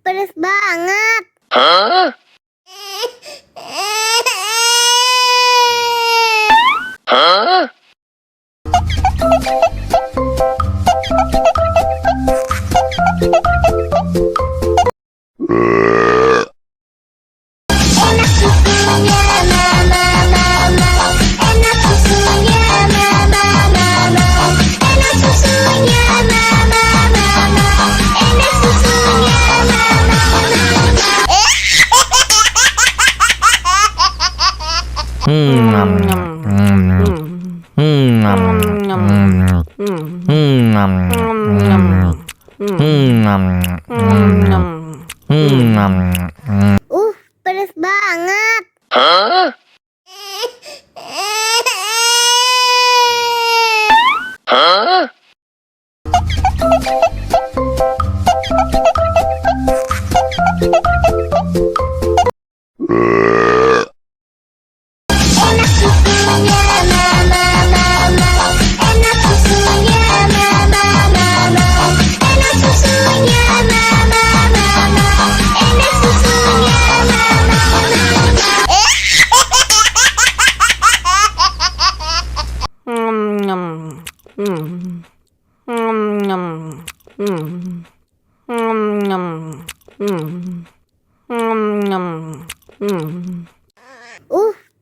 Pedes banget. Enak susunya mama mama, enak susunya mama mama, enak susunya mama mama, enak susunya mama pedes banget. Enak susunya mama mama, enak susunya mama mama, enak susunya mama mama, enak susunya mama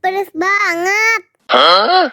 pedes banget. Huh?